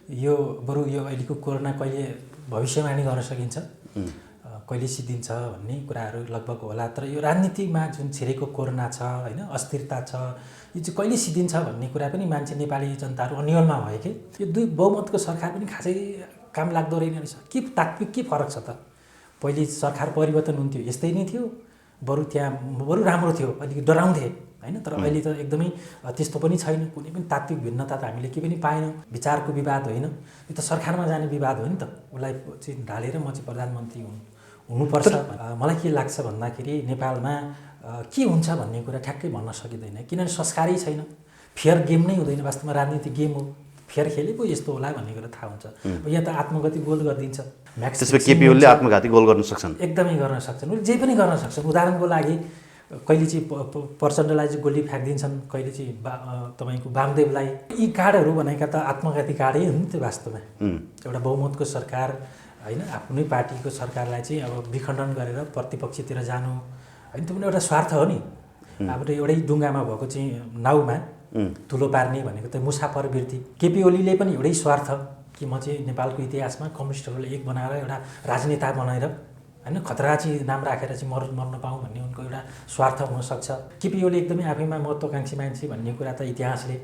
यो बरु यो अहिलेको कोरोना कहिले भविष्यवाणी गर्न सकिन्छ, कहिले सिद्धिन्छ भन्ने कुराहरू लगभग होला। तर यो राजनीतिमा जुन छिरेको कोरोना छ होइन, अस्थिरता छ, यो चाहिँ कहिले सिद्धिन्छ भन्ने कुरा पनि मान्छे नेपाली जनताहरू अन्यलमा भयो कि यो दुई बहुमतको सरकार पनि खासै काम लाग्दो रहेन रहेछ। के तात्विक के फरक छ त? पहिले सरकार परिवर्तन हुन्थ्यो यस्तै नै थियो, बरु राम्रो थियो, अलिकति डराउँथे होइन। तर अहिले त एकदमै त्यस्तो पनि छैन, कुनै पनि तात्विक भिन्नता त हामीले के पनि पाएनौँ। विचारको विवाद होइन, यो त सरकारमा जाने विवाद हो नि त। उसलाई चाहिँ ढालेर म चाहिँ प्रधानमन्त्री हुनुपर्छ। मलाई के लाग्छ भन्दाखेरि नेपालमा के हुन्छ भन्ने कुरा ठ्याक्कै भन्न सकिँदैन, किनभने संस्कारै छैन। फेयर गेम नै हुँदैन, वास्तवमा राजनीति गेम हो। फेयर खेलेको यस्तो होला भन्ने कुरा थाहा हुन्छ। यहाँ त आत्मघाती गोल गरिदिन्छ। त्यसपछि केपी ओलीले आत्मघाती गोल गर्न सक्छन्, एकदमै गर्न सक्छन्, उसले जे पनि गर्न सक्छन्। उदाहरणको लागि कहिले चाहिँ प्रचण्डलाई चाहिँ गोली फ्याँकिदिन्छन्, कहिले चाहिँ तपाईँको वामदेवलाई। यी कार्डहरू भनेका त आत्मघाती कार्डै हो नि त वास्तवमा। एउटा बहुमतको सरकार होइन, आफ्नै पार्टीको सरकारलाई चाहिँ अब विखण्डन गरेर प्रतिपक्षतिर जानु होइन, त्यो पनि एउटा स्वार्थ हो नि। अब एउटै डुङ्गामा भएको चाहिँ नाउमा धुलो पार्ने भनेको त मुसाफर वृत्ति। केपी ओलीले पनि एउटै स्वार्थ कि म चाहिँ नेपालको इतिहासमा कम्युनिस्टहरूलाई एक बनाएर एउटा राजनेता बनाएर होइन खतरा चाहिँ नाम राखेर चाहिँ मर्न पाऊँ भन्ने उनको एउटा स्वार्थ हुनसक्छ। केपी ओली एकदमै आफैमा महत्त्वाकांक्षी मान्छे भन्ने कुरा त इतिहासले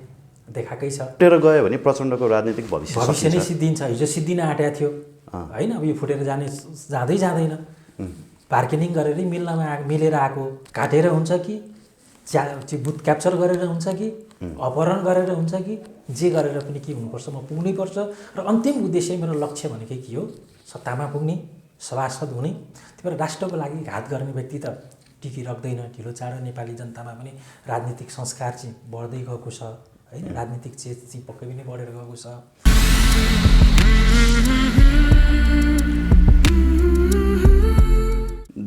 देखाएकै छ। फुटेर गयो भने प्रचण्डको राजनीतिक भविष्य नै सिद्धिन्छ। हिजो सिद्धिन आँटेको थियो होइन, अब यो फुटेर जाँदैन। बार्गेनिङ गरेरै मिलेर आएको, काटेर हुन्छ कि बुथ क्याप्चर गरेर हुन्छ कि अपहरण गरेर हुन्छ कि जे गरेर पनि के हुनुपर्छ, म पुग्नै पर्छ। र अन्तिम उद्देश्य मेरो लक्ष्य भनेकै के हो? सत्तामा पुग्ने, सभासद हुने। त्यही भएर राष्ट्रको लागि घात गर्ने व्यक्ति त टिकिराख्दैन। ढिलो चाँडो नेपाली जनतामा पनि राजनीतिक संस्कार चाहिँ बढ्दै गएको छ होइन, राजनीतिक चेत चाहिँ पक्कै पनि बढेर गएको छ।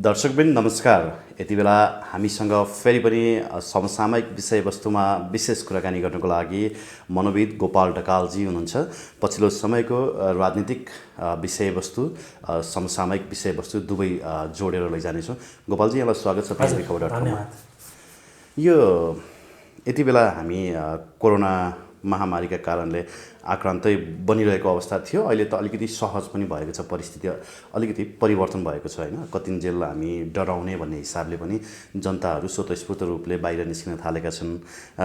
दर्शकबिन नमस्कार। यति बेला हामीसँग फेरि पनि समसामयिक विषयवस्तुमा विशेष कुराकानी गर्नको लागि मनोविद गोपाल ढकालजी हुनुहुन्छ। पछिल्लो समयको राजनीतिक विषयवस्तु, समसामयिक विषयवस्तु दुवै जोडेर लैजानेछौँ। गोपालजी, यहाँलाई स्वागत छ पृथ्वी खबर.com। यो यति बेला हामी कोरोना महामारीका कारणले आक्रान्तै बनिरहेको अवस्था थियो। अहिले त अलिकति सहज पनि भएको छ, परिस्थिति अलिकति परिवर्तन भएको छ होइन। कतिन्जेल हामी डराउने भन्ने हिसाबले पनि जनताहरू स्वतस्फूर्त रूपले बाहिर निस्किन थालेका छन्,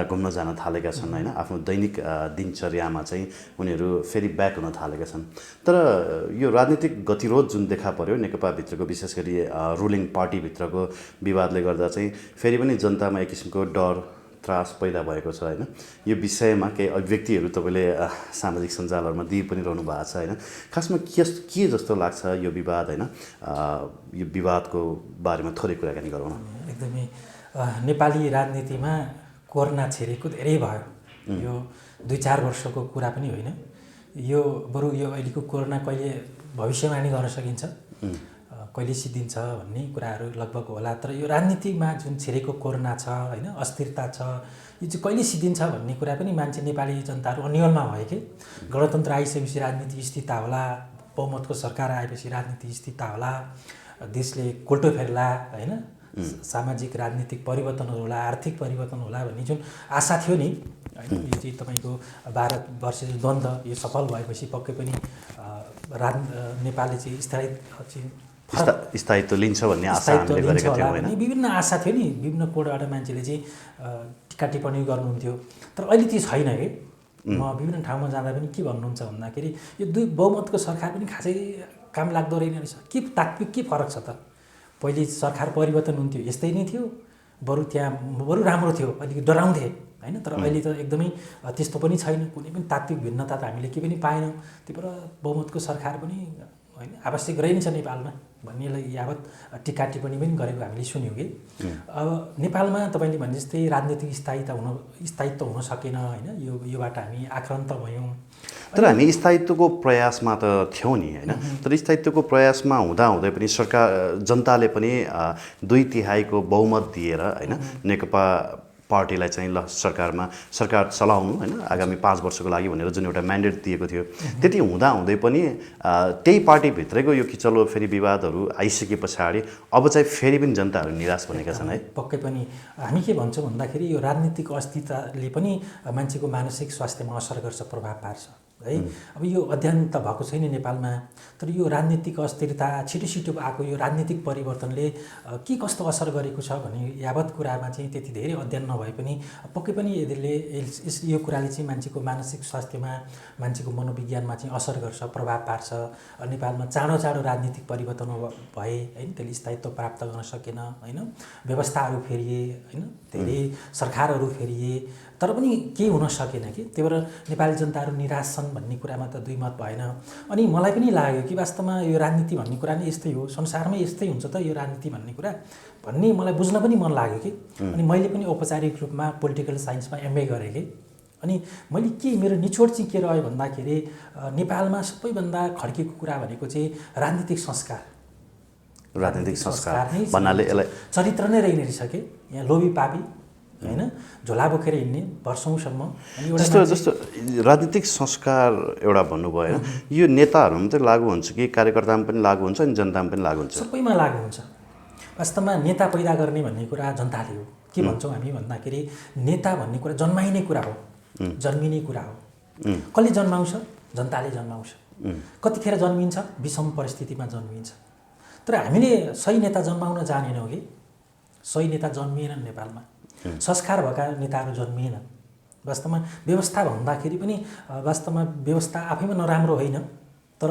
घुम्न जान थालेका छन् होइन। आफ्नो दैनिक दिनचर्यामा चाहिँ उनीहरू फेरि ब्याक हुन थालेका छन्। तर यो राजनीतिक गतिरोध जुन देखा पर्यो नेकपाभित्रको, विशेष गरी रुलिङ पार्टीभित्रको विवादले गर्दा चाहिँ फेरि पनि जनतामा एक किसिमको डर त्रास पैदा भएको छ होइन। यो विषयमा केही अभिव्यक्तिहरू तपाईँले सामाजिक सञ्जालहरूमा दिइ पनि रहनु भएको छ होइन। खासमा के जस्तो लाग्छ यो विवाद होइन, यो विवादको बारेमा थोरै कुराकानी गरौँ न। एकदमै नेपाली राजनीतिमा कोरोना छिरेको धेरै भयो। यो 2-4 वर्षको कुरा पनि होइन। यो बरु यो अहिलेको कोरोना कहिले भविष्यवाणी गर्न सकिन्छ, कहिले सिद्धिन्छ भन्ने कुराहरू लगभग होला। तर यो राजनीतिमा जुन छिरेको कोरोना छ होइन, अस्थिरता छ, यो चाहिँ कहिले सिद्धिन्छ भन्ने कुरा पनि मान्छे नेपाली जनताहरू अन्यलमा भयो कि। गणतन्त्र आइसकेपछि राजनीति स्थिरता होला, बहुमतको सरकार आएपछि राजनीति स्थिरता होला, देशले कोल्टो फेर्ला होइन, सामाजिक राजनीतिक परिवर्तनहरू होला, आर्थिक परिवर्तन होला भन्ने जुन आशा थियो नि होइन। यो चाहिँ तपाईँको भारतवर्ष द्वन्द्व यो सफल भएपछि पक्कै पनि नेपालले चाहिँ स्थायित्व लिन्छ भन्ने आशा हामीले गरेका थियौँ होइन। विभिन्न आशा थियो नि, विभिन्न कोणबाट मान्छेले चाहिँ टिका टिप्पणी गर्नुहुन्थ्यो। तर अहिले त्यो छैन कि। म विभिन्न ठाउँमा जाँदा पनि के भन्नुहुन्छ भन्दाखेरि यो दुई बहुमतको सरकार पनि खासै काम लाग्दो रहेन रहेछ। के तात्विक के फरक छ त? पहिले सरकार परिवर्तन हुन्थ्यो यस्तै नै थियो, बरु राम्रो थियो, अलिकति डराउँथे होइन। तर अहिले त एकदमै त्यस्तो पनि छैन, कुनै पनि तात्विक भिन्नता त हामीले के पनि पाएनौँ। त्यही भएर बहुमतको सरकार पनि होइन आवश्यक रहन्छ नेपालमा भन्नेलाई यावत टिका टिप्पणी पनि गरेको हामीले सुन्यौँ कि। अब नेपालमा तपाईँले भने जस्तै राजनीतिक स्थायित्व हुन सकेन होइन। योबाट हामी आक्रान्त भयौँ। तर हामी स्थायित्वको प्रयासमा त थियौँ नि होइन। तर स्थायित्वको प्रयासमा हुँदाहुँदै पनि जनताले पनि 2/3 बहुमत दिएर होइन नेकपा पार्टीलाई चाहिँ ल सरकार चलाउनु होइन आगामी 5 वर्षको लागि भनेर जुन एउटा म्यान्डेट दिएको थियो, त्यति हुँदाहुँदै पनि त्यही पार्टीभित्रैको यो किचलो फेरि विवादहरू आइसके पछाडि अब चाहिँ फेरि पनि जनताहरू निराश बनेका छन् है। पक्कै पनि हामी के भन्छौँ भन्दाखेरि यो राजनीतिक अस्थिरताले पनि मान्छेको मानसिक स्वास्थ्यमा असर गर्छ, प्रभाव पार्छ है। अब यो अध्ययन त भएको छैन नेपालमा, तर यो राजनीतिक अस्थिरता छिटो छिटो आएको यो राजनीतिक परिवर्तनले के कस्तो असर गरेको छ भन्ने यावत कुरामा चाहिँ त्यति धेरै अध्ययन नभए पनि पक्कै पनि यसले यो कुराले चाहिँ मान्छेको मानसिक स्वास्थ्यमा, मान्छेको मनोविज्ञानमा चाहिँ असर गर्छ, प्रभाव पार्छ। नेपालमा चाँडो चाँडो राजनीतिक परिवर्तन भए होइन, त्यसले स्थायित्व प्राप्त गर्न सकेन होइन, व्यवस्थाहरू फेरिए होइन, धेरै सरकारहरू फेरिए, तर पनि केही हुन सकेन कि। त्यही भएर नेपाली जनताहरू निराश छन् भन्ने कुरामा त दुई मत भएन। अनि मलाई पनि लाग्यो कि वास्तवमा यो राजनीति भन्ने कुरा नै यस्तै हो, संसारमै यस्तै हुन्छ त यो राजनीति भन्ने कुरा भन्ने मलाई बुझ्न पनि मन लाग्यो कि। अनि मैले पनि औपचारिक रूपमा पोलिटिकल साइन्समा MA गरेँ कि। अनि मैले के मेरो निचोड चाहिँ के रह्यो भन्दाखेरि नेपालमा सबैभन्दा खड्केको कुरा भनेको चाहिँ राजनीतिक संस्कार भन्नाले यसलाई चरित्र नै रहेन रहेछ कि। यहाँ लोभी पापी होइन, झोला बोकेर हिँड्ने वर्षौँसम्म। जस्तो राजनीतिक संस्कार एउटा भन्नुभयो होइन, यो नेताहरूमा मात्रै लागु हुन्छ कि कार्यकर्तामा पनि लागु हुन्छ अनि जनतामा पनि लागु हुन्छ? सबैमा लागु हुन्छ। वास्तवमा नेता पैदा गर्ने भन्ने कुरा जनताले हो। के भन्छौँ हामी भन्दाखेरि नेता भन्ने कुरा जन्माइने कुरा हो, जन्मिने कुरा हो। कसले जन्माउँछ? जनताले जन्माउँछ। कतिखेर जन्मिन्छ? विषम परिस्थितिमा जन्मिन्छ। तर हामीले सही नेता जन्माउन जानेनौँ कि। सही नेता जन्मिएनन् नेपालमा, संस्कार भएका नेताहरू जन्मिएनन्। वास्तवमा व्यवस्था भन्दाखेरि पनि वास्तवमा व्यवस्था आफैमा नराम्रो होइन, तर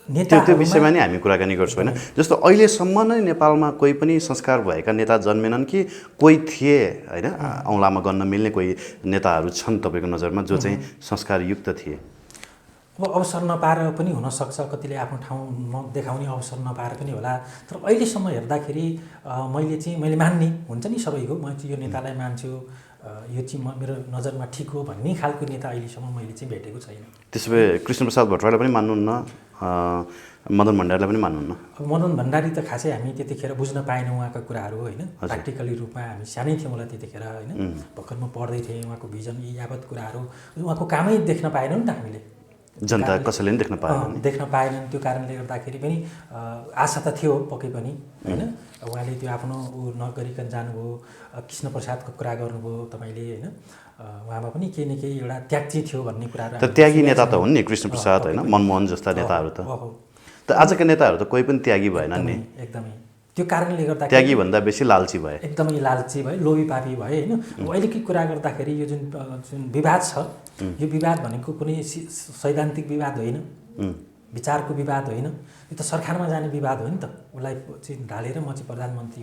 नेता त्यो विषयमा नि हामी कुराकानी गर्छौँ होइन। जस्तो अहिलेसम्म नै नेपालमा कोही पनि संस्कार भएका नेता जन्मेनन् कि कोही थिए होइन, औँलामा गन्न मिल्ने कोही नेताहरू छन् तपाईँको नजरमा जो चाहिँ संस्कारयुक्त थिए? अब अवसर नपाएर पनि हुनसक्छ, कतिले आफ्नो ठाउँ देखाउने अवसर नपाएर पनि होला। तर अहिलेसम्म हेर्दाखेरि मैले मान्ने हुन्छ नि सबैको, म चाहिँ यो नेतालाई मान्छु, यो चाहिँ मेरो नजरमा ठिक हो भन्ने खालको नेता अहिलेसम्म मैले चाहिँ भेटेको छैन। त्यसो भए कृष्णप्रसाद भट्टराईलाई पनि मान्नुहुन्न, मदन भण्डारीलाई पनि मान्नुहुन्न? अब मदन भण्डारी त खासै हामी त्यतिखेर बुझ्न पाएनौँ उहाँका कुराहरू होइन। प्र्याक्टिकली रूपमा हामी सानै थियौँ होला त्यतिखेर होइन, भर्खर म पढ्दै थिएँ। उहाँको भिजन यी यावत कुराहरू, उहाँको कामै देख्न पाएनौँ नि त हामीले। जनता कसैले पनि देख्न पाएनन्। त्यो कारणले गर्दाखेरि पनि आशा त थियो पक्कै पनि होइन। उहाँले त्यो आफ्नो नगरिकन जानुभयो। कृष्णप्रसादको कुरा गर्नुभयो तपाईँले होइन, उहाँमा पनि केही न केही एउटा त्याग चाहिँ थियो भन्ने कुराहरू। त त्यागी नेता त हुन् नि कृष्णप्रसाद होइन, मनमोहन जस्ता नेताहरू त आजका नेताहरू त कोही पनि त्यागी भएनन् नि। एकदमै त्यो कारणले गर्दा त्यागी भन्दा बेसी लालची भए, एकदमै लालची भए, लोभी पापी भए होइन। अहिलेकै कुरा गर्दाखेरि यो जुन विवाद छ, यो विवाद भनेको कुनै सैद्धान्तिक विवाद होइन, विचारको विवाद होइन, यो त सरकारमा जाने विवाद हो नि त। उसलाई चाहिँ ढालेर म चाहिँ प्रधानमन्त्री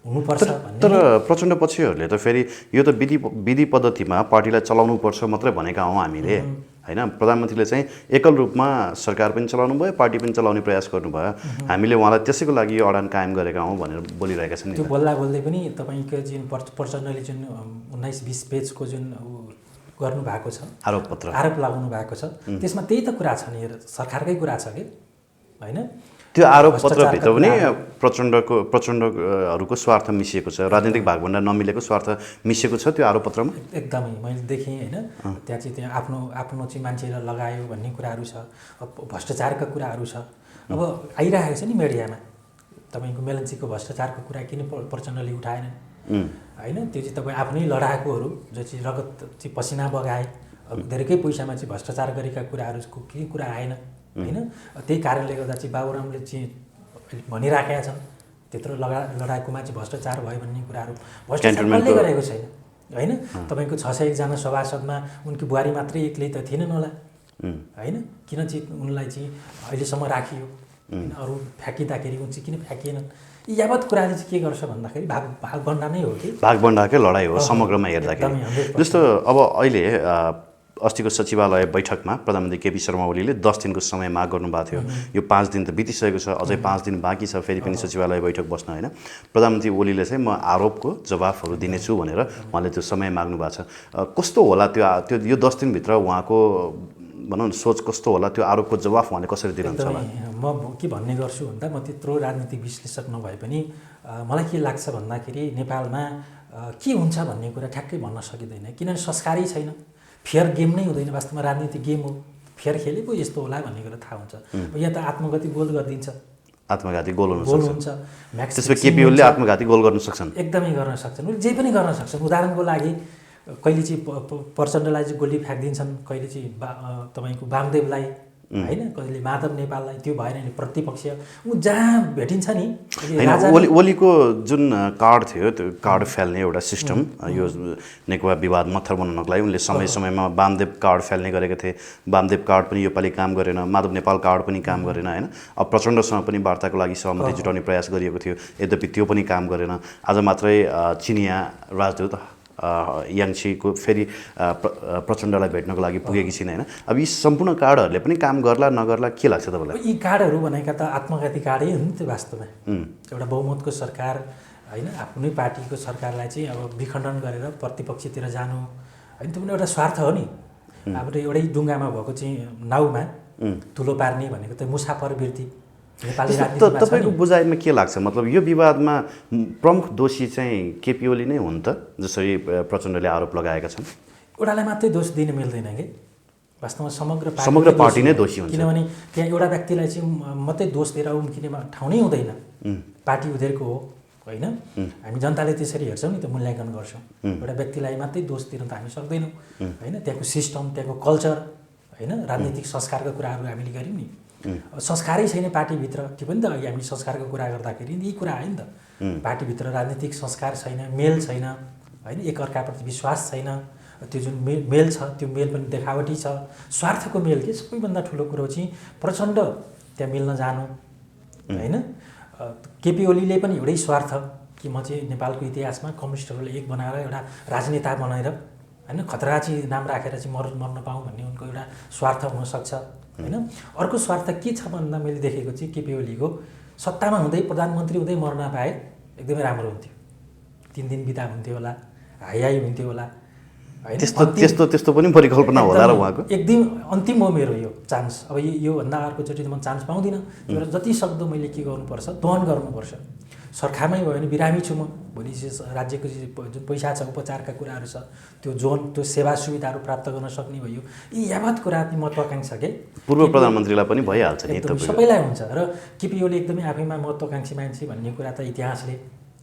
हुनुपर्छ भन्ने। तर प्रचण्ड पक्षहरूले त फेरि यो त विधि पद्धतिमा पार्टीलाई चलाउनुपर्छ मात्रै भनेका हौँ हामीले होइन। प्रधानमन्त्रीले चाहिँ एकल रूपमा सरकार पनि चलाउनु भयो, पार्टी पनि चलाउने प्रयास गर्नुभयो। हामीले उहाँलाई त्यसैको लागि यो अडान कायम गरेका हौँ भनेर बोलिरहेका छन्। त्यो बोल्दा बोल्दै पनि तपाईँको जुन प्रचण्डले जुन 19-20 पेजको जुन गर्नुभएको छ आरोप लगाउनु भएको छ, त्यसमा त्यही त कुरा छ नि, सरकारकै कुरा छ कि होइन। त्यो आरोप पत्रभित्र पनि प्रचण्डहरूको स्वार्थ मिसिएको छ, राजनीतिक भागभण्डा नमिलेको स्वार्थ मिसिएको छ त्यो आरोप पत्रमा। एकदमै मैले देखेँ होइन। त्यहाँ आफ्नो चाहिँ मान्छेलाई लगायो भन्ने कुराहरू छ, भ्रष्टाचारका कुराहरू छ। अब आइरहेको छ नि मिडियामा तपाईँको मेलन्चीको भ्रष्टाचारको कुरा किन प्रचण्डले उठाएनन् होइन। त्यो चाहिँ तपाईँ आफ्नै लडाकुहरू जो चाहिँ रगत चाहिँ पसिना बगाए, धेरैकै पैसामा चाहिँ भ्रष्टाचार गरेका कुराहरूको केही कुरा आएन होइन। त्यही कारणले गर्दा चाहिँ बाबुरामले चाहिँ भनिराखेका छन् त्यत्रो लडाकुमा चाहिँ भ्रष्टाचार भयो भन्ने कुराहरू। भ्रष्टाचार कसले गरेको छैन होइन। तपाईँको 601 जना सभासदमा उनकी बुहारी मात्रै एक्लै त थिएनन् होला होइन। किन चाहिँ उनलाई चाहिँ अहिलेसम्म राखियो, अरू फ्याँकिँदाखेरि उन चाहिँ किन फ्याँकिएनन्? यावत कुराले चाहिँ के गर्छ भन्दाखेरि भागभण्डा नै हो कि भागभण्डाकै लडाइँ हो समग्रमा हेर्दाखेरि। जस्तो अब अहिले अस्तिको सचिवालय बैठकमा प्रधानमन्त्री केपी शर्मा ओलीले 10 दिनको समय माग गर्नुभएको थियो। यो 5 दिन त बितिसकेको छ, अझै 5 दिन बाँकी छ फेरि पनि सचिवालय बैठक बस्न होइन। प्रधानमन्त्री ओलीले चाहिँ म आरोपको जवाफहरू दिनेछु भनेर उहाँले त्यो समय माग्नु भएको छ। कस्तो होला त्यो यो 10 दिनभित्र उहाँको भनौँ न सोच कस्तो होला? त्यो आरोपको जवाफ उहाँले कसरी दिनुहुन्छ होला? म के भन्ने गर्छु भन्दा म त्यत्रो राजनीतिक विश्लेषक नभए पनि मलाई के लाग्छ भन्दाखेरि नेपालमा के हुन्छ भन्ने कुरा ठ्याक्कै भन्न सकिँदैन, किनभने संस्कारै छैन। फेयर गेम नै हुँदैन, वास्तवमा राजनीतिक गेम हो। फेयर खेले पो यस्तो होला भन्ने कुरा थाहा हुन्छ। यहाँ त आत्मघाती गोल गरिदिन्छ, आत्मघाती गोल हुन्छ। त्यसपछि केपी ओलीले आत्मघाती गोल गर्न सक्छन्, एकदमै गर्न सक्छन्, जे पनि गर्न सक्छन्। उदाहरणको लागि कहिले चाहिँ प्रचण्डलाई चाहिँ गोली फ्याँकिदिन्छन्, कहिले चाहिँ तपाईँको वामदेवलाई होइन, कहिले माधव नेपाललाई, त्यो भएन नि प्रतिपक्ष ऊ जहाँ भेटिन्छ नि। ओलीको जुन कार्ड थियो त्यो कार्ड फाल्ने एउटा सिस्टम, यो नेकपा विवाद मत्थर बनाउनको लागि उनले समय समयमा वामदेव कार्ड फाल्ने गरेका थिए। वामदेव कार्ड पनि योपालि काम गरेन, माधव नेपाल कार्ड पनि काम गरेन होइन। अब प्रचण्डसँग पनि वार्ताको लागि सहमति जुटाउने प्रयास गरिएको थियो, यद्यपि त्यो पनि काम गरेन। आज मात्रै चिनिया राजदूत याङछीको फेरि प्रचण्डलाई भेट्नको लागि पुगेकी छिन् होइन। अब यी सम्पूर्ण कार्डहरूले पनि काम गर्ला नगर्ला के लाग्छ तपाईँलाई? यी कार्डहरू भनेका त आत्मघाती कार्डै हो नि त्यो वास्तवमा। एउटा बहुमतको सरकार होइन, आफ्नै पार्टीको सरकारलाई चाहिँ अब विखण्डन गरेर प्रतिपक्षतिर जानु होइन, त्यो पनि एउटा स्वार्थ हो नि। अब एउटै डुङ्गामा भएको चाहिँ नाउमा तुलो पार्ने भनेको त मुसाफरवृत्ति नेपाली राजनीतिमा छ। तपाईँको बुझाइमा के लाग्छ, मतलब यो विवादमा प्रमुख दोषी चाहिँ केपी ओली नै हुन् त, जसरी प्रचण्डले आरोप लगाएका छन्? एउटालाई मात्रै दोष दिन मिल्दैन कि, वास्तवमा समग्र पार्टी नै दोषी हुन्छ। किनभने त्यहाँ एउटा व्यक्तिलाई चाहिँ मात्रै दोष दिएर उम्किने ठाउँ नै हुँदैन, पार्टी उनीहरूको हो होइन। हामी जनताले त्यसरी हेर्छौँ नि त, मूल्याङ्कन गर्छौँ। एउटा व्यक्तिलाई मात्रै दोष दिन त हामी सक्दैनौँ होइन। त्यहाँको सिस्टम, त्यहाँको कल्चर होइन, राजनीतिक संस्कारका कुराहरू हामीले गऱ्यौँ नि। संस्कारै छैन पार्टीभित्र, त्यो पनि त अघि हामी संस्कारको कुरा गर्दाखेरि यही कुरा आयो नि त। पार्टीभित्र राजनीतिक संस्कार छैन, मेल छैन होइन, एकअर्काप्रति विश्वास छैन। त्यो जुन मेल छ त्यो मेल पनि देखावटी छ, स्वार्थको मेल के सबैभन्दा ठुलो कुरो चाहिँ प्रचण्ड त्यहाँ मिल्न जानु होइन। केपी ओलीले पनि एउटै स्वार्थ कि म चाहिँ नेपालको इतिहासमा कम्युनिस्टहरूलाई एक बनाएर एउटा राजनेता बनाएर होइन खतरा चाहिँ नाम राखेर चाहिँ मर्न पाऊँ भन्ने उनको एउटा स्वार्थ हुनसक्छ होइन। अर्को स्वार्थ के छ भन्दा मैले देखेको चाहिँ केपी ओलीको सत्तामा हुँदै प्रधानमन्त्री हुँदै मर्न पाए एकदमै राम्रो हुन्थ्यो, 3 दिन बिदा हुन्थ्यो होला, हाई हुन्थ्यो होला होइन। त्यस्तो पनि परिकल्पना होला र उहाँको एकदम अन्तिम हो मेरो यो चान्स। अब योभन्दा अर्कोचोटि म चान्स पाउँदिनँ, तर जति सक्दो मैले के गर्नुपर्छ, दोहन गर्नुपर्छ। सरखारमै भयो भने बिरामी छु म, भोलि राज्यको जुन पैसा छ, उपचारका कुराहरू छ, त्यो त्यो सेवा सुविधाहरू प्राप्त गर्न सक्ने भयो। यी यावत कुरा महत्त्वाकाङ्क्षा के पूर्व प्रधानमन्त्रीलाई पनि भइहाल्छ नि, सबैलाई हुन्छ। र केपी ओली एकदमै आफैमा महत्त्वाकाङ्क्षी मान्छे भन्ने कुरा त इतिहासले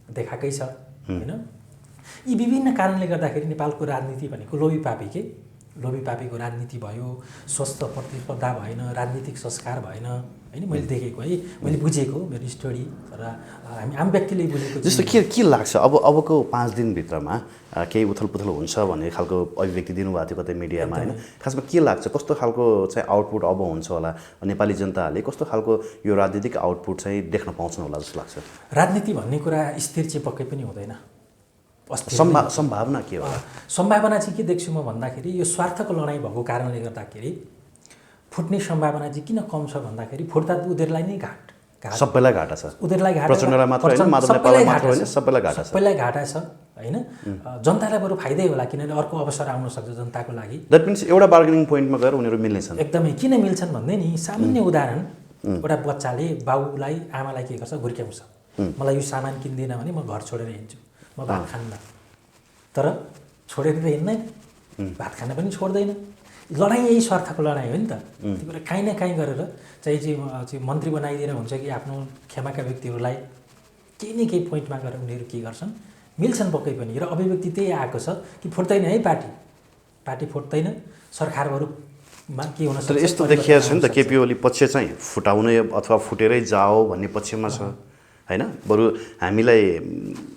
देखाएकै छ होइन। यी विभिन्न कारणले गर्दाखेरि नेपालको राजनीति भनेको लोभीपापीको राजनीति भयो, स्वस्थ प्रतिस्पर्धा भएन, राजनीतिक संस्कार भएन होइन। मैले देखेको है, मैले बुझेको मेरो स्टोरी, र हामी आम व्यक्तिले बुझेको जस्तो के लाग्छ अबको 5 दिनभित्रमा केही उथलपुथल हुन्छ भन्ने खालको अभिव्यक्ति दिनुभएको थियो कतै मिडियामा होइन। खासमा के लाग्छ, कस्तो खालको चाहिँ आउटपुट अब हुन्छ होला, नेपाली जनताले कस्तो खालको यो राजनीतिक आउटपुट चाहिँ देख्न पाउँछन् होला जस्तो लाग्छ? राजनीति भन्ने कुरा स्थिर चाहिँ पक्कै पनि हुँदैन। सम्भावना के हो? सम्भावना चाहिँ के देख्छु म भन्दाखेरि, यो स्वार्थको लडाइँ भएको कारणले गर्दाखेरि फुट्ने सम्भावना चाहिँ किन कम छ भन्दाखेरि, फुट्दा त उनीहरूलाई नै सबैलाई घाटा छ, उनीहरूलाई घाटा, प्रचण्डलाई मात्र होइन, माधव नेपाललाई मात्र होइन, सबैलाई घाटा छ होइन। जनतालाई बरु फाइदै होला, किनभने अर्को अवसर आउन सक्छ जनताको लागि। द्याट मिन्स एउटा बार्गेनिङ पोइन्टमा गएर उनीहरू मिल्नेछन्। एकदमै किन मिल्छन् भन्दै नि, सामान्य उदाहरण, एउटा बच्चाले बाउलाई आमालाई के गर्छ, घुर्क्याउँछ, मलाई यो सामान किन्दिनँ भने म घर छोडेर हिँड्छु, म भात खान्न। तर छोडेर त हिँड्दैन, भात खान पनि छोड्दैन। लडाइँ यही स्वार्थको लडाइँ हो नि त। त्यो कुरा काहीँ न काहीँ गरेर चाहिँ मन्त्री बनाइदिएर हुन्छ कि आफ्नो खेमाका व्यक्तिहरूलाई केही न केही पोइन्टमा गएर उनीहरू के गर्छन्, मिल्छन् पक्कै पनि। र अभिव्यक्ति त्यही आएको छ कि फुट्दैन है पार्टी फुट्दैन, सरकारहरूमा के हुन सक्छ। तर यस्तो देखिएको छ नि त, केपी ओली पक्ष चाहिँ फुटाउने अथवा फुटेरै जाओ भन्ने पक्षमा छ होइन। बरु हामीलाई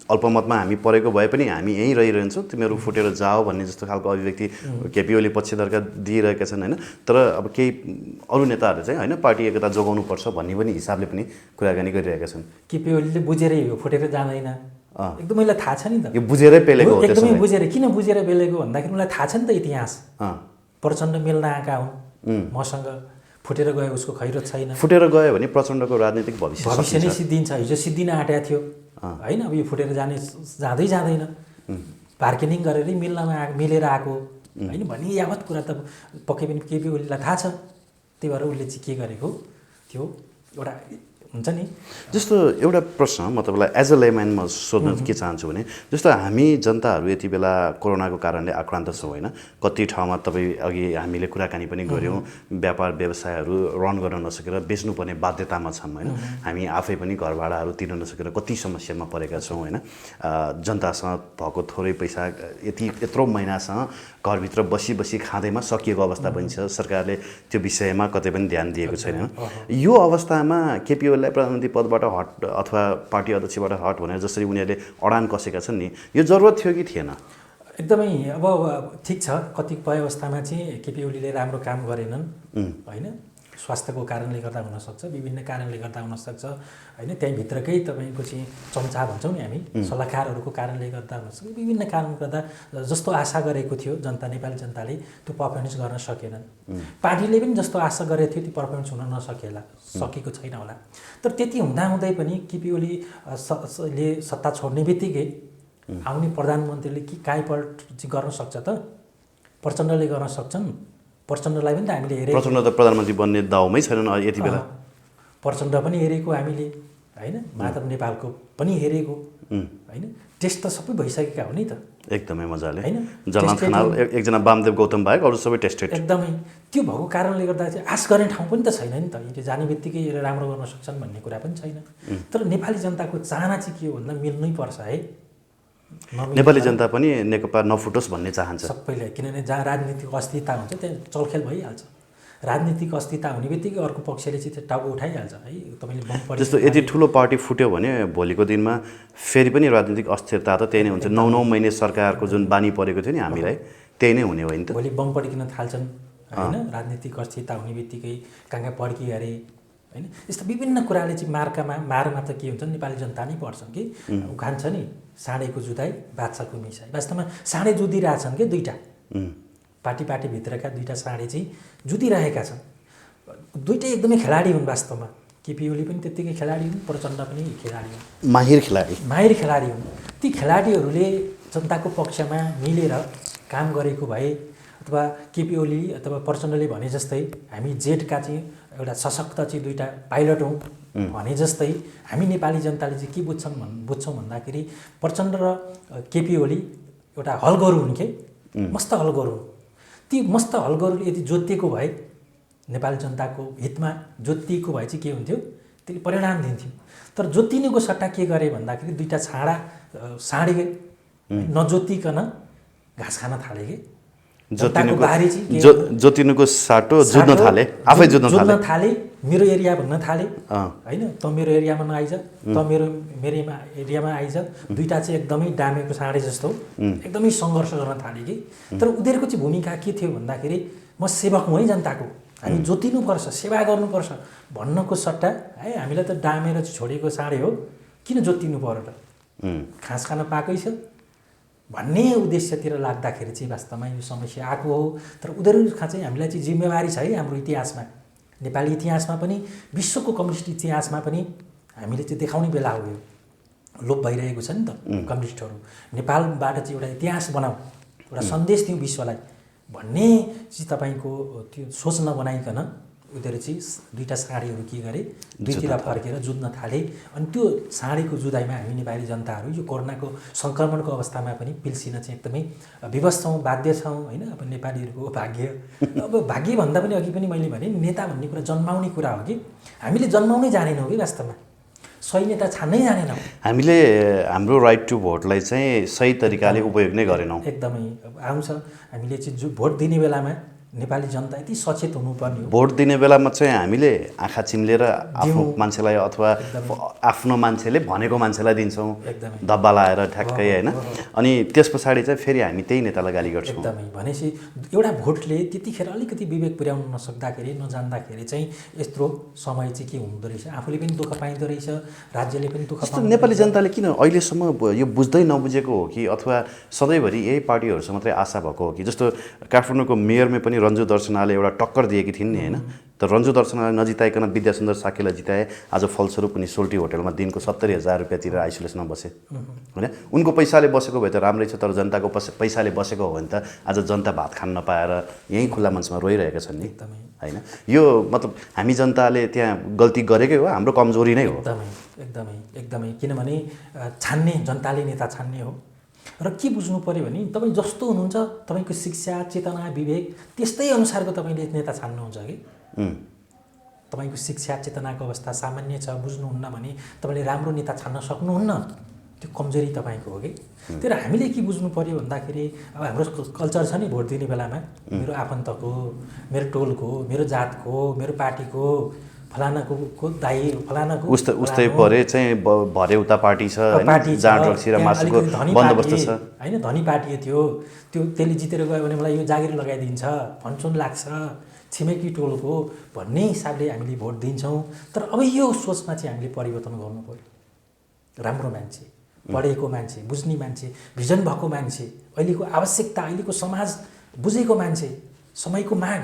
अल्पमतमा हामी परेको भए पनि हामी यहीँ रहिरहन्छौँ, तिमीहरू फुटेर जाओ भन्ने जस्तो खालको अभिव्यक्ति केपी ओली पक्षधरका दिइरहेका छन् होइन। तर अब केही अरू नेताहरू चाहिँ होइन पार्टी एकता जोगाउनुपर्छ भन्ने पनि हिसाबले पनि कुराकानी गरिरहेका छन्। केपी ओलीले बुझेरै यो फुटेर जाँदैन, एकदम मलाई थाहा छ नि त, यो बुझेरै पेलेको हो। एकदमै बुझेर, किन बुझेर पेलेको भन्दाखेरि उनलाई थाहा छ नि त इतिहास। प्रचण्ड मिल्न आएका हुन् मसँग, फुटेर गयो, उसको खैरत छैन। फुटेर गयो भने प्रचण्डको राजनीतिक भविष्य नै सिद्धिन्छ। हिजो सिद्धिन आँटेको थियो होइन, अब यो फुटेर जाँदैन, बार्गेनिङ गरेरै मिलेर आएको होइन भन्ने यावत कुरा त पक्कै पनि केपी ओलीलाई थाहा छ। त्यही भएर उसले चाहिँ के गरेको थियो, एउटा हुन्छ नि। जस्तो एउटा प्रश्न म तपाईँलाई एज अ लेम्यान म सोध्न के चाहन्छु भने जस्तो हामी जनताहरू यति बेला कोरोनाको कारणले आक्रान्त छौँ होइन, कति ठाउँमा तपाईँ अघि हामीले कुराकानी पनि गऱ्यौँ, व्यापार व्यवसायहरू रन गर्न नसकेर बेच्नुपर्ने बाध्यतामा छन् होइन, हामी आफै पनि घर भाडाहरू तिर्न नसकेर कति समस्यामा परेका छौँ होइन, जनतासँग भएको थोरै पैसा यत्रो महिनासँग घरभित्र बसी बसी खाँदैमा सकिएको अवस्था पनि छ, सरकारले त्यो विषयमा कतै पनि ध्यान दिएको छैन। यो अवस्थामा केपी ओलीलाई प्रधानमन्त्री पदबाट हट अथवा पार्टी अध्यक्षबाट हट भनेर जसरी उनीहरूले अडान कसेका छन् नि, यो जरुरत थियो कि थिएन? एकदमै अब ठिक छ, कतिपय अवस्थामा चाहिँ केपी ओलीले राम्रो काम गरेनन् होइन, स्वास्थ्यको कारणले गर्दा हुनसक्छ, विभिन्न कारणले गर्दा हुनसक्छ होइन, त्यहीँभित्रकै तपाईँको चाहिँ चम्चा भन्छौँ नि हामी, सल्लाहकारहरूको कारणले गर्दा हुनसक्छ, विभिन्न कारणले गर्दा जस्तो आशा गरेको थियो जनता, नेपाली जनताले त्यो पर्फर्मेन्स गर्न सकेनन्। पार्टीले पनि जस्तो आशा गरेको थियो त्यो पर्फर्मेन्स हुन सकेको छैन होला। तर त्यति हुँदाहुँदै पनि केपी ओलीले सत्ता छोड्ने बित्तिकै आउने प्रधानमन्त्रीले कि काहीपल्ट चाहिँ गर्न सक्छ त? प्रचण्डले गर्न सक्छन्, प्रचण्डलाई पनि त हामीले हेरेको, प्रचण्ड त प्रधानमन्त्री बन्ने दाउमै छैनन् यति बेला। प्रचण्ड पनि हेरेको हामीले होइन, माधव नेपालको पनि हेरेको होइन, टेस्ट त सबै भइसकेका हो नि त एकदमै मजाले होइन। जलनाथ खनाल एकजना वामदेव गौतम बाहेक अरू सबै टेस्टेड। एकदमै त्यो भएको कारणले गर्दा चाहिँ आश गर्ने ठाउँ पनि त छैन नि त, यो जाने बित्तिकै यसले राम्रो गर्न सक्छन् भन्ने कुरा पनि छैन। तर नेपाली जनताको चाहना चाहिँ के हो भन्दा मिल्नै पर्छ है, नेपाली जनता पनि नेकपा नफुटोस् भन्ने चाहन्छ सबैले, किनभने जहाँ राजनीतिक अस्थिरता हुन्छ त्यहाँ चलखेल भइहाल्छ। राजनीतिक अस्थिरता हुने बित्तिकै अर्को पक्षले चाहिँ त्यो टाउको उठाइहाल्छ है। तपाईँले बम जस्तो यदि ठुलो पार्टी फुट्यो भने भोलिको दिनमा फेरि पनि राजनीतिक अस्थिरता त त्यही नै हुन्छ। 9 महिने सरकारको जुन बानी परेको थियो नि हामीलाई, त्यही नै हुने हो नि त। भोलि बम पड्किन थाल्छन् होइन, राजनीतिक अस्थिरता हुने बित्तिकै कहाँ पड्किए अरे होइन, यस्तो विभिन्न कुराले चाहिँ मारमा त के हुन्छ, नेपाली जनता नै पर्छन् कि उखान्छ नि, साँडेको जुधाइ बादशाहको मिसाई। वास्तवमा साँडे जुधिरहेछन् कि दुईवटा, पार्टीभित्रका दुईवटा साँडे चाहिँ जुधिरहेका छन्। दुईटै एकदमै खेलाडी हुन् वास्तवमा, केपी ओली पनि त्यत्तिकै खेलाडी हुन्, प्रचण्ड पनि खेलाडी हुन्, माहिर खेलाडी हुन्। ती खेलाडीहरूले जनताको पक्षमा मिलेर काम गरेको भए, अथवा केपी ओली अथवा प्रचण्डले भने जस्तै हामी जेडका चाहिँ एउटा सशक्त चाहिँ दुईवटा पाइलट हौँ भने जस्तै हामी नेपाली जनताले चाहिँ के बुझ्छौँ भन्दाखेरि प्रचण्ड र केपी ओली एउटा हलगरु हुन् के, मस्त हलगरु। ती मस्त हलगरुले यदि जोतिएको भए, नेपाली जनताको हितमा जोतिएको भए चाहिँ के हुन्थ्यो, त्यसले परिणाम दिन्थ्यो। तर जोतिनुको सट्टा के गरे भन्दाखेरि दुईवटा साँडे नजोतिकन घाँस खान थाले कि, जोतिनुको साटो जुझ्न थाले, आफै जुझ्न थाले, मेरो एरिया भन्न थाले होइन, त मेरो एरियामा नआइज, त मेरो एरियामा आइज। दुईवटा चाहिँ एकदमै डामेको साँडे जस्तो एकदमै सङ्घर्ष गर्न थाले कि। तर उनीहरूको चाहिँ भूमिका के थियो भन्दाखेरि म सेवक हुँ है जनताको, हामी जोतिनुपर्छ, सेवा गर्नुपर्छ भन्नको सट्टा है हामीलाई त डामेर छोडेको साँडे हो, किन जोतिनु पर्यो त, घाँस खान पाएकै छ भन्ने उद्देश्यतिर लाग्दाखेरि चाहिँ वास्तवमा यो समस्या आएको हो। तर उनीहरूका चाहिँ हामीलाई चाहिँ जिम्मेवारी छ है, हाम्रो इतिहासमा, नेपाली इतिहासमा पनि विश्वको कम्युनिस्ट इतिहासमा पनि हामीले चाहिँ देखाउने बेला हो। यो लोप भइरहेको छ नि त कम्युनिस्टहरू, नेपालबाट चाहिँ एउटा इतिहास बनाऊ, एउटा सन्देश दिउँ विश्वलाई भन्ने चाहिँ तपाईँको त्यो सोच नबनाइकन उनीहरू चाहिँ दुईवटा साँडेहरू के गरे, दुईतिर फर्केर जुझ्न थाले। अनि त्यो साँडेको जुधाइमा हामी नेपाली जनताहरू यो कोरोनाको सङ्क्रमणको अवस्थामा पनि पिल्सिन चाहिँ एकदमै विवश छौँ, बाध्य छौँ होइन। अब नेपालीहरूको भाग्य, अब भाग्यभन्दा पनि अघि पनि मैले भने नेता भन्ने कुरा जन्माउने कुरा हो कि हामीले जन्माउनै जानेनौँ कि वास्तवमा, सही नेता छान्नै जानेनौँ हामीले। हाम्रो राइट टु भोटलाई चाहिँ सही तरिकाले उपयोग नै गरेनौँ। एकदमै आउँछ हामीले चाहिँ भोट दिने बेलामा नेपाली जनता यति सचेत हुनुपर्ने हो। भोट दिने बेलामा चाहिँ हामीले आँखा चिम्लेर आफ्नो मान्छेलाई अथवा आफ्नो मान्छेले भनेको मान्छेलाई दिन्छौँ धब्बा लाएर ठ्याक्कै होइन, अनि त्यस पछाडि चाहिँ फेरि हामी त्यही नेतालाई गाली गर्छौँ। एकदमै भनेपछि एउटा भोटले त्यतिखेर अलिकति विवेक पुर्याउन नसक्दाखेरि, नजान्दाखेरि चाहिँ यत्रो समय चाहिँ के हुँदो रहेछ, आफूले पनि दुःख पाइँदो रहेछ, राज्यले पनि दुःख पाउँदो रहेछ। नेपाली जनताले किन अहिलेसम्म यो बुझ्दै नबुझेको हो कि अथवा सधैँभरि यही पार्टीहरूसँग मात्रै आशा भएको हो कि? जस्तो काठमाडौँको मेयरमै पनि रन्जु दर्शनाले एउटा टक्कर दिएकी थिइन् नि होइन, तर रन्जु दर्शनाले नजिताइकन विद्यासुन्दर साक्यलाई जिताए। आज फलस्वरूप उनी सोल्टी होटलमा दिनको 70,000 रुपियाँ तिरेर आइसोलेसनमा बसे होइन। उनको पैसाले बसेको भए त राम्रै छ, तर जनताको पैसाले बसेको हो भने त आज जनता भात खान नपाएर यहीँ खुल्ला मञ्चमा रोइरहेका छन् नि होइन। यो मतलब हामी जनताले त्यहाँ गल्ती गरेकै हो, हाम्रो कमजोरी नै हो। एकदमै किनभने छान्ने जनताले नेता छान्ने हो। र के बुझ्नु पऱ्यो भने तपाईँ जस्तो हुनुहुन्छ, तपाईँको शिक्षा, चेतना, विवेक त्यस्तै अनुसारको तपाईँले नेता छान्नुहुन्छ कि तपाईँको शिक्षा चेतनाको अवस्था सामान्य छ, बुझ्नुहुन्न भने तपाईँले राम्रो नेता छान्न सक्नुहुन्न। त्यो कमजोरी तपाईँको हो कि। तर हामीले के बुझ्नु पऱ्यो भन्दाखेरि अब हाम्रो कल्चर छ नि, भोट दिने बेलामा मेरो आफन्तको, मेरो टोलको, मेरो जातको, मेरो पार्टीको, फलानाको दाई, फलानाको उस्तै परे चाहिँ भरे उता पार्टी छ होइन, जाँड रक्सी र मासुको बन्दोबस्त छ होइन। धनी पार्टी थियो, त्यसले जितेर गयो भने मलाई यो जागिर लगाइदिन्छ, फन्चुन लाग्छ, छिमेकी टोलको भन्ने हिसाबले हामीले भोट दिन्छौँ। तर अब यो सोचमा चाहिँ हामीले परिवर्तन गर्नु पऱ्यो। राम्रो मान्छे, पढेको मान्छे, बुझ्ने मान्छे, भिजन भएको मान्छे, अहिलेको आवश्यकता, अहिलेको समाज बुझेको मान्छे, समयको माग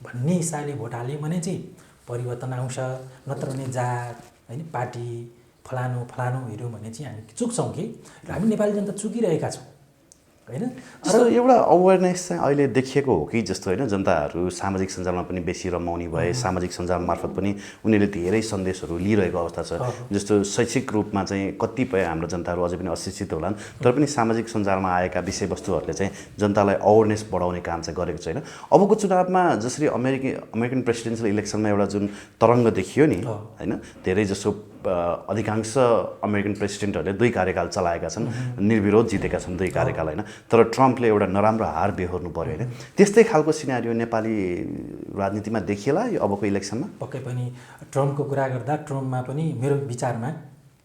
भन्ने हिसाबले भोट हाल्यो भने चाहिँ परिवर्तन आउँछ। नत्र भने जात होइन, पार्टी फलानु हेऱ्यौँ भने चाहिँ हामी चुक्छौँ कि। र हामी नेपाली जनता चुकिरहेका छौँ होइन। र एउटा अवेरनेस चाहिँ अहिले देखिएको हो कि जस्तो होइन, जनताहरू सामाजिक सञ्जालमा पनि बेसी रमाउने भए, सामाजिक सञ्जाल मार्फत पनि उनीहरूले धेरै सन्देशहरू लिइरहेको अवस्था छ। जस्तो शैक्षिक रूपमा चाहिँ कतिपय हाम्रो जनताहरू अझै पनि अशिक्षित होलान्, तर पनि सामाजिक सञ्जालमा आएका विषयवस्तुहरूले चाहिँ जनतालाई अवेरनेस बढाउने काम चाहिँ गरेको छैन। अबको चुनावमा जसरी अमेरिकन प्रेसिडेन्सियल इलेक्सनमा एउटा जुन तरङ्ग देखियो नि होइन, धेरै जसो अधिकांश अमेरिकन प्रेसिडेन्टहरूले 2 कार्यकाल चलाएका छन्, निर्विरोध जितेका छन् 2 कार्यकाल होइन। तर ट्रम्पले एउटा नराम्रो हार बेहोर्नु पर्यो होइन। त्यस्तै खालको सिनारियो नेपाली राजनीतिमा देखिएला यो अबको इलेक्सनमा? पक्कै पनि। ट्रम्पको कुरा गर्दा ट्रम्पमा पनि मेरो विचारमा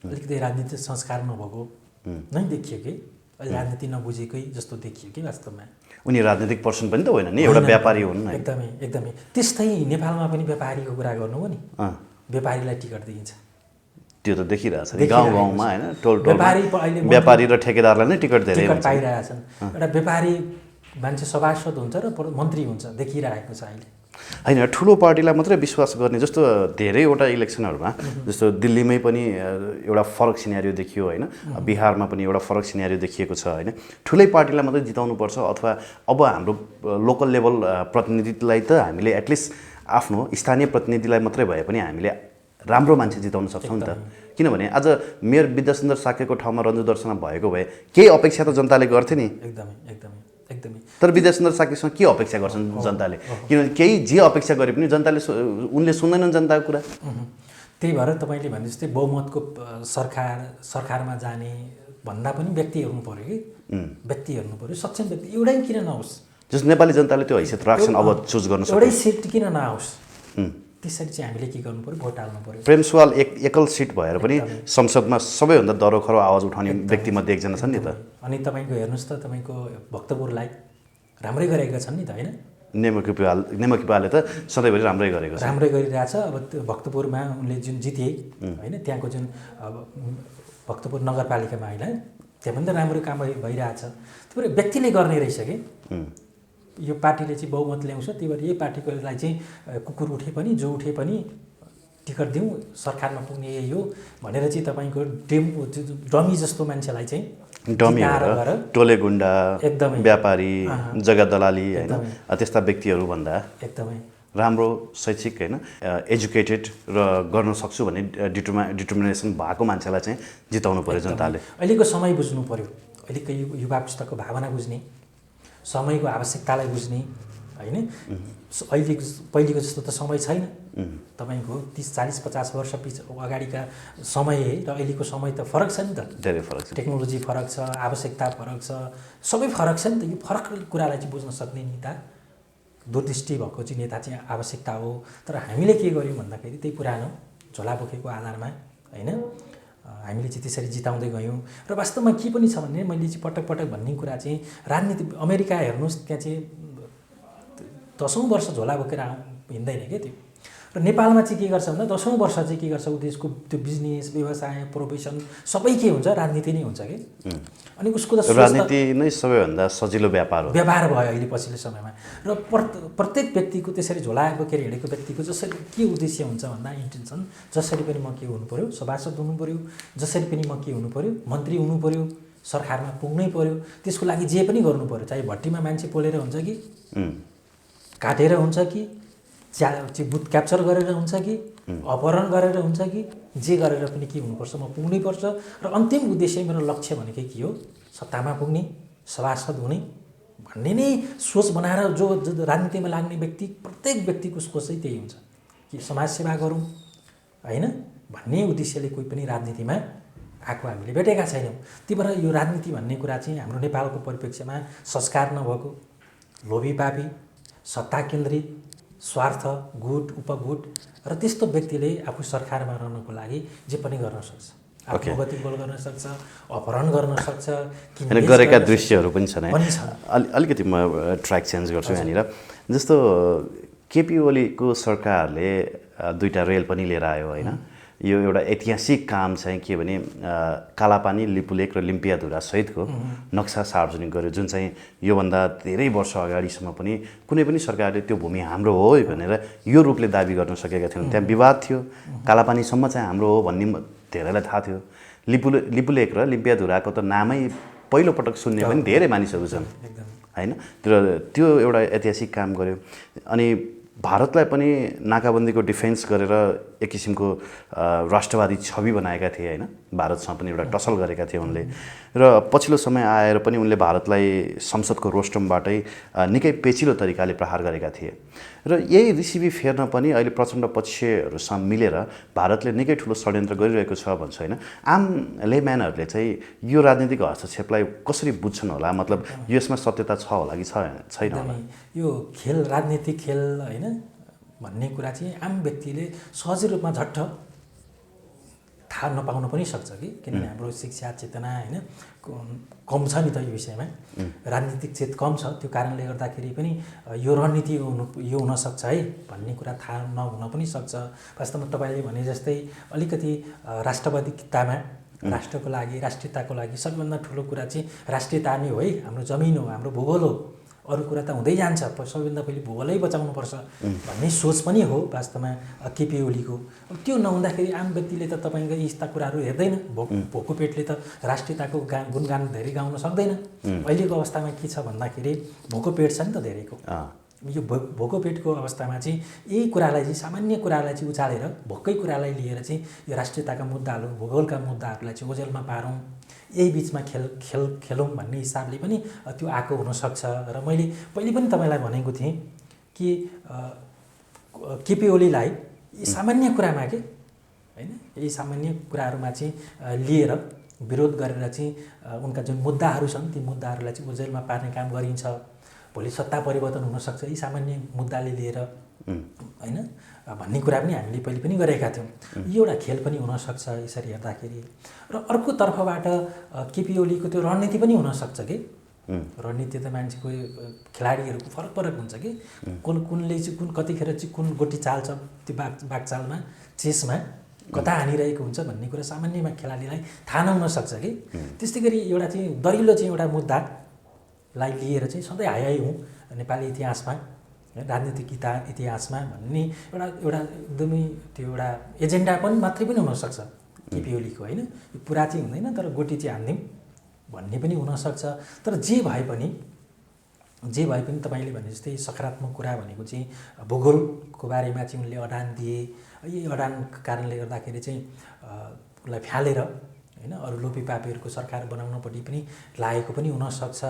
अलिकति राजनीतिक संस्कार नभएको नै देखियो कि, राजनीति नबुझेकै जस्तो देखियो कि वास्तवमा। उनी राजनीतिक पर्सन पनि त होइन नि, एउटा व्यापारी हुन्। एकदमै त्यस्तै नेपालमा पनि व्यापारीको कुरा गर्नु हो नि, व्यापारीलाई टिकट दिइन्छ। त्यो त देखिरहेछ नि गाउँ-गाउँमा होइन, टोल-टोलमा व्यापारी र ठेकेदारलाई नै टिकट धेरै पाइरहेछन्। एउटा व्यापारी मान्छे सभासद हुन्छ र मन्त्री हुन्छ, देखिरहेको छ अहिले होइन। ठुलो पार्टीलाई मात्रै विश्वास गर्ने जस्तो धेरैवटा इलेक्सनहरूमा, जस्तो दिल्लीमै पनि एउटा फरक सिनारियो देखियो होइन, बिहारमा पनि एउटा फरक सिनारियो देखिएको छ होइन। ठुलै पार्टीलाई मात्रै जिताउनुपर्छ अथवा अब हाम्रो लोकल लेभल प्रतिनिधिलाई त हामीले एटलिस्ट आफ्नो स्थानीय प्रतिनिधिलाई मात्रै भए पनि हामीले राम्रो मान्छे जिताउन सक्छौँ नि त। किनभने आज मेयर विद्यासुन्दर साक्यको ठाउँमा रन्जु दर्शना भएको भए केही अपेक्षा त जनताले गर्थे नि। एकदमै तर विद्यासुन्दर साक्यसँग के अपेक्षा गर्छन् जनताले? किनभने केही जे अपेक्षा गरे पनि जनताले उनले सुन्दैनन् जनताको कुरा। त्यही भएर तपाईँले भने जस्तै बहुमतको सरकारमा जाने भन्दा पनि व्यक्ति हेर्नु पऱ्यो कि, व्यक्ति हेर्नु पऱ्यो, सक्षम व्यक्ति एउटै किन नहोस्। जस्तो नेपाली जनताले त्यो हैसियत राख्छन्, अब चुज गर्न सक्छ, एउटै सिट किन नआओस्। त्यसरी चाहिँ हामीले के गर्नु पऱ्यो, भोट हाल्नु पऱ्यो। प्रेम सुवाल एकल सिट भएर पनि संसदमा सबैभन्दा दरोखरो आवाज उठाउने व्यक्तिमध्ये एकजना छन् नि त। अनि तपाईँको हेर्नुहोस् त, तपाईँको भक्तपुरलाई राम्रै गरेका छन् नि त होइन। नेमकिपाले त सधैँभरि राम्रै गरेको छ, राम्रै गरिरहेछ। अब त्यो भक्तपुरमा उनले जुन जिते होइन, त्यहाँको जुन अब भक्तपुर नगरपालिकामा होइन, त्यहाँ पनि त राम्रो काम भइरहेछ। त्यो भएर व्यक्तिले गर्ने रहेछ कि यो पार्टीले चाहिँ बहुमत ल्याउँछ, त्यही भएर यही पार्टीकोलाई चाहिँ कुकुर उठे पनि जो उठे पनि टिकट दिउँ, सरकारमा पुग्ने यही हो भनेर चाहिँ तपाईँको डमी जस्तो मान्छेलाई चाहिँ टोले गुण्डा, एकदमै व्यापारी, जग्गा दलाली होइन, त्यस्ता व्यक्तिहरू भन्दा एकदमै राम्रो शैक्षिक होइन एजुकेटेड र गर्न सक्छु भन्ने डिटर्मिनेसन भएको मान्छेलाई चाहिँ जिताउनु पर्यो जनताले। अहिलेको समय बुझ्नु पर्यो, अहिलेको युवा पुस्ताको भावना बुझ्ने, समयको आवश्यकतालाई बुझ्ने होइन। पहिलेको जस्तो त समय छैन। तपाईँको 30, 40, 50 वर्ष अगाडिका समय र अहिलेको समय त फरक छ नि त, धेरै फरक छ। टेक्नोलोजी फरक छ, आवश्यकता फरक छ, सबै फरक छ नि त। यो फरक कुरालाई चाहिँ बुझ्न सक्ने नेता, दूरदृष्टि भएको चाहिँ नेता चाहिँ आवश्यकता हो। तर हामीले के गर्यौँ भन्दाखेरि त्यही पुरानो झोला बोकेको आधारमा होइन हामीले चाहिँ त्यसरी जिताउँदै गयौँ। र वास्तवमा के पनि छ भने मैले चाहिँ पटक भन्ने कुरा चाहिँ राजनीति अमेरिका हेर्नुहोस्, त्यहाँ चाहिँ 10औं वर्ष झोला बोकेर हिँड्दैन क्या त्यो। र नेपालमा चाहिँ के गर्छ भन्दा 10औं वर्ष चाहिँ के गर्छ उसको त्यो बिजनेस व्यवसाय प्रोफेसन सबै के हुन्छ राजनीति नै हुन्छ कि अनि उसको त राजनीति नै सबैभन्दा सजिलो व्यापार हो व्यवहार भयो अहिले पछिल्लो समयमा र प्रत्येक व्यक्तिको त्यसरी झोला बोकेर हिँडेको व्यक्तिको जसरी के उद्देश्य हुन्छ भन्दा इन्टेन्सन जसरी पनि म के हुनु पर्यो सभासद हुनु पर्यो जसरी पनि म के हुनु पर्यो मन्त्री हुनु पर्यो सरकारमा पुग्नै पर्यो त्यसको लागि जे पनि गर्नु पर्यो चाहे भट्टीमा मान्छे पोलेर हुन्छ कि काटेर हुन्छ कि बुथ क्याप्चर गरेर हुन्छ कि अपहरण गरेर हुन्छ कि जे गरेर पनि के हुनुपर्छ म पुग्नै पर्छ र अन्तिम उद्देश्य मेरो लक्ष्य भनेकै के हो सत्तामा पुग्ने सभासद हुने भन्ने नै सोच बनाएर जो राजनीतिमा लाग्ने व्यक्ति प्रत्येक व्यक्तिको सोच चाहिँ त्यही हुन्छ कि समाजसेवा गरौँ होइन भन्ने उद्देश्यले कोही पनि राजनीतिमा आएको हामीले भेटेका छैनौँ। त्यही भएर यो राजनीति भन्ने कुरा चाहिँ हाम्रो नेपालको परिप्रेक्ष्यमा संस्कार नभएको लोभीपापी सत्ता केन्द्रित स्वार्थ गुट उपगुट र त्यस्तो व्यक्तिले आफू सरकारमा रहनको लागि जे पनि गर्न सक्छ आफ्नो गतिबल गर्न सक्छ अपहरण गर्न सक्छ हैन गरेका दृश्यहरू पनि छन् अलिकति म ट्र्याक चेन्ज गर्छु यहाँनिर जस्तो केपी ओलीको सरकारले दुईटा रेल पनि लिएर आयो होइन यो एउटा ऐतिहासिक काम चाहिँ के भने कालापानी लिपुलेक र लिम्पियाधुरा सहितको नक्सा सार्वजनिक गर्यो जुन चाहिँ योभन्दा धेरै वर्ष अगाडिसम्म पनि कुनै पनि सरकारले त्यो भूमि हाम्रो हो भनेर यो रूपले दाबी गर्न सकेका थिएनन्। त्यहाँ विवाद थियो कालापानीसम्म चाहिँ हाम्रो हो भन्ने धेरैलाई थाहा थियो। लिपुलेक र लिम्पियाधुराको त नामै पहिलोपटक सुन्ने पनि धेरै मानिसहरू छन् होइन त्यो एउटा ऐतिहासिक काम गर्यो अनि भारतलाई पनि नाकाबन्दीको डिफेन्स गरेर एक किसिमको राष्ट्रवादी छवि बनाएका थिए होइन भारतसँग पनि एउटा टसल गरेका थिए उनले र पछिल्लो समय आएर पनि उनले भारतलाई संसदको रोस्टमबाटै निकै पेचिलो तरिकाले प्रहार गरेका थिए र यही रिसिभी फेर्न पनि अहिले प्रचण्ड पक्षहरूसँग मिलेर भारतले निकै ठुलो षड्यन्त्र गरिरहेको छ भन्छ होइन। आम लेम्यानहरूले चाहिँ यो राजनीतिक हस्तक्षेपलाई कसरी बुझ्छन् होला मतलब यसमा सत्यता छ होला कि छैन होला यो खेल राजनीतिक खेल होइन भन्ने कुरा चाहिँ आम व्यक्तिले सहज रूपमा झट्ट थाहा नपाउन पनि सक्छ कि किनभने हाम्रो शिक्षा चेतना होइन कम छ नि त यो विषयमा राजनीतिक चेत कम छ त्यो कारणले गर्दाखेरि पनि यो रणनीति यो हुनसक्छ है भन्ने कुरा थाहा नहुन पनि सक्छ। वास्तवमा तपाईँले भने जस्तै अलिकति राष्ट्रवादितामा राष्ट्रको लागि राष्ट्रियताको लागि सबैभन्दा ठुलो कुरा चाहिँ राष्ट्रियता नै हो है हाम्रो जमिन हो हाम्रो भूगोल हो अरू कुरा त हुँदै जान्छ सबैभन्दा पहिले भूगोलै बचाउनुपर्छ भन्ने सोच पनि हो वास्तवमा केपी ओलीको। त्यो नहुँदाखेरि आम व्यक्तिले त तपाईँको यस्ता कुराहरू हेर्दैन भोको पेटले त राष्ट्रियताको गुणगान धेरै गाउन सक्दैन। अहिलेको अवस्थामा के छ भन्दाखेरि भोको पेट छ नि त धेरैको यो भोको पेटको अवस्थामा चाहिँ यही कुरालाई चाहिँ सामान्य कुरालाई चाहिँ उचालेर भोकै कुरालाई लिएर चाहिँ यो राष्ट्रियताका मुद्दाहरू भूगोलका मुद्दाहरूलाई चाहिँ ओझेलमा पारौँ यही बिचमा खेलौँ भन्ने हिसाबले पनि त्यो आएको हुनसक्छ। र मैले पहिले पनि तपाईँलाई भनेको थिएँ कि केपी ओलीलाई सामान्य कुरामा के होइन यही सामान्य कुराहरूमा चाहिँ लिएर विरोध गरेर चाहिँ उनका जुन मुद्दाहरू छन् ती मुद्दाहरूलाई चाहिँ ओझेलमा पार्ने काम गरिन्छ। भोलि सत्ता परिवर्तन हुनसक्छ यी सामान्य मुद्दाले लिएर होइन भन्ने कुरा पनि हामीले पहिले पनि गरेका थियौँ। यो एउटा खेल पनि हुनसक्छ यसरी हेर्दाखेरि र अर्को तर्फबाट केपी ओलीको त्यो रणनीति पनि हुनसक्छ कि रणनीति त मान्छेको खेलाडीहरूको फरक फरक हुन्छ कि कुनले चाहिँ कुन कतिखेर चाहिँ कुन गोटी चाल्छ त्यो बागचालमा चेसमा कता हानिरहेको हुन्छ भन्ने कुरा सामान्यमा खेलाडीलाई थाहा नहुन सक्छ कि। त्यस्तै गरी एउटा चाहिँ दरिलो चाहिँ एउटा मुद्दालाई लिएर चाहिँ सधैँ हाई हुँ नेपाली इतिहासमा राजनीतिक इतिहासमा भन्ने एउटा एकदमै त्यो एउटा एजेन्डा पनि मात्रै पनि हुनसक्छ केपी ओलीको होइन यो पुरा चाहिँ हुँदैन तर गोटी चाहिँ हान्दिउँ भन्ने पनि हुनसक्छ। तर जे भए पनि तपाईँले भने जस्तै सकारात्मक कुरा भनेको चाहिँ भूगोलको बारेमा चाहिँ उनले अडान दिए यही अडानको कारणले गर्दाखेरि चाहिँ उसलाई फ्यालेर होइन अरू लोभीपापीहरूको सरकार बनाउनपट्टि पनि लागेको पनि हुनसक्छ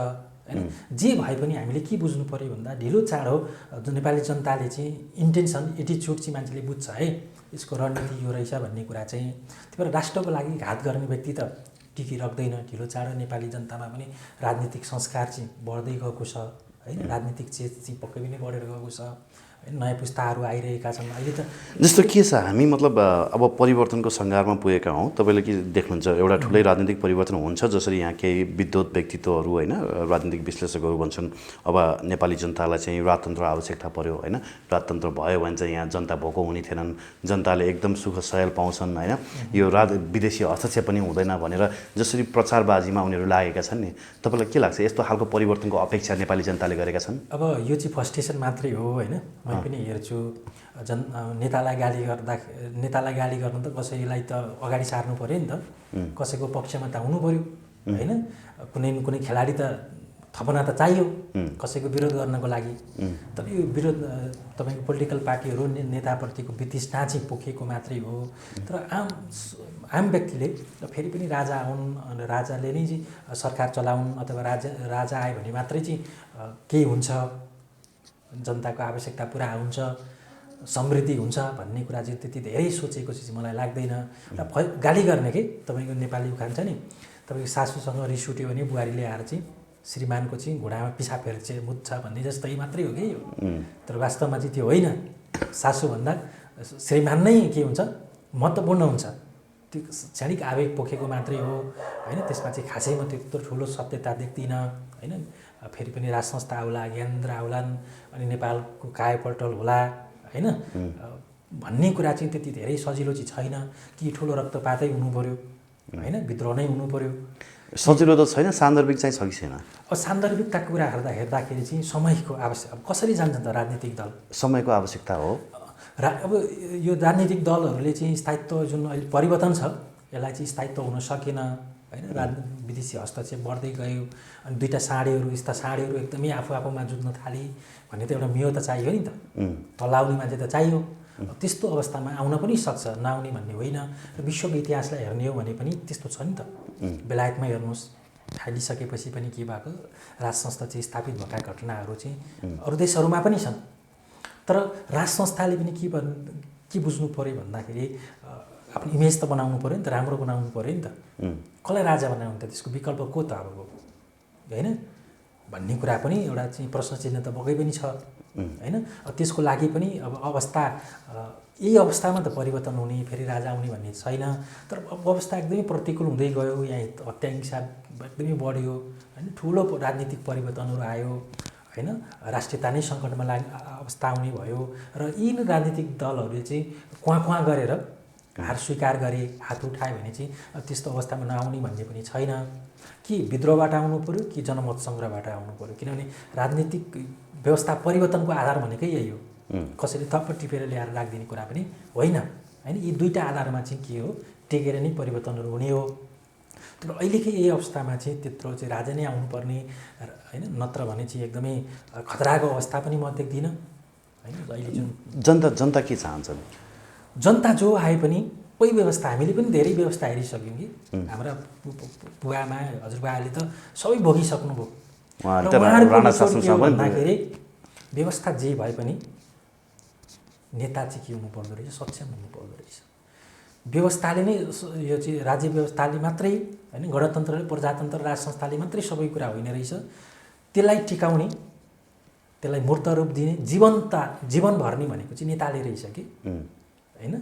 होइन। जे भए पनि हामीले के बुझ्नु पऱ्यो भन्दा ढिलो चाँडो नेपाली जनताले चाहिँ इन्टेन्सन एटिच्युड चाहिँ मान्छेले बुझ्छ है यसको रणनीति यो रहेछ भन्ने कुरा चाहिँ। त्यही भएर राष्ट्रको लागि घात गर्ने व्यक्ति त टिकिराख्दैन। ढिलो चाँडो नेपाली जनतामा पनि राजनीतिक संस्कार चाहिँ बढ्दै गएको छ होइन राजनीतिक चेत चाहिँ पक्कै पनि बढेर गएको छ नयाँ पुस्ताहरू आइरहेका छन् अहिले त। जस्तो के छ हामी मतलब अब परिवर्तनको सङ्घारमा पुगेका हौँ। तपाईँले के देख्नुहुन्छ एउटा ठुलै राजनीतिक परिवर्तन हुन्छ जसरी यहाँ केही विद्वत व्यक्तित्वहरू होइन राजनीतिक विश्लेषकहरू भन्छन् अब नेपाली जनतालाई चाहिँ राजतन्त्र आवश्यकता पर्यो होइन, राजतन्त्र भयो भने चाहिँ यहाँ जनता भोको हुने थिएनन्, जनताले एकदम सुख सयल पाउँछन् होइन, यो विदेशी हस्तक्षेप पनि हुँदैन भनेर जसरी प्रचारबाजीमा उनीहरू लागेका छन् नि, तपाईँलाई के लाग्छ यस्तो खालको परिवर्तनको अपेक्षा नेपाली जनताले गरेका छन्? अब यो चाहिँ फर्स्टेसन मात्रै हो होइन। मैले पनि हेर्छु नेतालाई गाली गर्नु त कसैलाई त अगाडि सार्नु पऱ्यो नि त, कसैको पक्षमा त हुनु पऱ्यो होइन। कुनै न कुनै खेलाडी त थपना त चाहियो कसैको विरोध गर्नको लागि। तर यो विरोध तपाईँको पोलिटिकल पार्टीहरू नेताप्रतिको वितृष्णा चाहिँ पोखेको मात्रै हो। तर आम व्यक्तिले फेरि पनि राजा हुन्, राजाले नै चाहिँ सरकार चलाउन् अथवा राजा आयो भने मात्रै चाहिँ केही हुन्छ, जनताको आवश्यकता पुरा हुन्छ, समृद्धि हुन्छ भन्ने कुरा चाहिँ त्यति धेरै सोचेको चाहिँ मलाई लाग्दैन। र गाली गर्ने के तपाईँको नेपाली उखान छ नि, तपाईँको सासूसँग रिस उठ्यो भने बुहारीले आएर चाहिँ श्रीमानको चाहिँ घुँडामा पिसाब फेर्छ मुत्छ भन्ने जस्तै मात्रै हो कि यो। तर वास्तवमा चाहिँ त्यो होइन। सासूभन्दा श्रीमान नै के हुन्छ महत्त्वपूर्ण हुन्छ। त्यो क्षणिक आवेग पोखेको मात्रै हो होइन। त्यसमा चाहिँ खासै म त्यत्रो ठुलो सत्यता देख्दिनँ होइन। फेरि पनि राज संस्था आउला, ज्ञानेन्द्र आउलान्, अनि नेपालको कायापल्टल होला होइन भन्ने कुरा चाहिँ त्यति धेरै सजिलो चाहिँ छैन कि ठुलो रक्तपातै हुनु पऱ्यो होइन, विद्रोह नै हुनु पऱ्यो। सजिलो त छैन, सान्दर्भिक चाहिँ छ कि छैन? अब सान्दर्भिकताको कुरा हेर्दाखेरि चाहिँ समयको आवश्यक। अब कसरी जान्छ त राजनीतिक दल? समयको आवश्यकता हो। अब यो राजनीतिक दलहरूले चाहिँ स्थायित्व जुन अहिले परिवर्तन छ यसलाई चाहिँ स्थायित्व हुन सकेन होइन। विदेशी हस्तक्षेप बढ्दै गयो अनि दुईवटा साँढेहरू यस्ता साँढेहरू एकदमै आफूमा जुत्न थाले भन्ने त एउटा मेयो त चाहियो नि त, तलाउने मान्छे त चाहियो। त्यस्तो अवस्थामा आउन पनि सक्छ, नआउने भन्ने होइन। र विश्वको इतिहासलाई हेर्ने हो भने पनि त्यस्तो छ नि त। बेलायतमा हेर्नुहोस्, खाइदिइसकेपछि पनि के भएको, राज संस्था चाहिँ स्थापित भएका घटनाहरू चाहिँ अरू देशहरूमा पनि छन्। तर राज संस्थाले पनि के बुझ्नु पऱ्यो भन्दाखेरि आफ्नो इमेज त बनाउनु पऱ्यो नि त, राम्रो बनाउनु पऱ्यो नि त। कसलाई राजा बनाउनु त, त्यसको विकल्प को त अब होइन भन्ने कुरा पनि एउटा चाहिँ प्रश्न चिन्ह त बगै पनि छ होइन। त्यसको लागि पनि अब यही अवस्थामा त परिवर्तन हुने, फेरि राजा आउने भन्ने छैन। तर अवस्था एकदमै प्रतिकूल हुँदै गयो, यहाँ हत्या हिंसा एकदमै बढ्यो होइन, ठुलो राजनीतिक परिवर्तनहरू आयो होइन, राष्ट्रियता नै सङ्कटमा अवस्था आउने भयो। र यी राजनीतिक दलहरूले चाहिँ क्वाँ गरेर हार स्वीकार गरे, हात उठायो भने चाहिँ त्यस्तो अवस्थामा नआउने भन्ने पनि छैन कि विद्रोहबाट आउनु पऱ्यो कि जनमत सङ्ग्रहबाट आउनु पऱ्यो। किनभने राजनीतिक व्यवस्था परिवर्तनको आधार भनेकै यही हो, कसैले थप्प टिपेर ल्याएर राखिदिने कुरा पनि होइन होइन। यी दुईवटा आधारमा चाहिँ के हो, टेकेर नै परिवर्तनहरू हुने हो। तर अहिलेकै यही अवस्थामा चाहिँ त्यत्रो चाहिँ राजा नै आउनुपर्ने होइन, नत्र भने चाहिँ एकदमै खतराको अवस्था पनि म देख्दिनँ होइन। अहिले जुन जनता के चाहन्छन्, जनता जो आए पनि कोही व्यवस्था, हामीले पनि धेरै व्यवस्था हेरिसक्यौँ कि हाम्रा बुवामा हजुरबाले त सबै भोगिसक्नुभयो। भन्दाखेरि व्यवस्था जे भए पनि नेता चाहिँ के हुनुपर्दो रहेछ, सक्षम हुनुपर्दो रहेछ। व्यवस्थाले नै यो चाहिँ राज्य व्यवस्थाले मात्रै होइन, गणतन्त्रले प्रजातन्त्र राज संस्थाले मात्रै सबै कुरा होइन रहेछ। त्यसलाई टिकाउने, त्यसलाई मूर्त रूप दिने, जीवन भर्ने भनेको चाहिँ नेताले रहेछ कि होइन।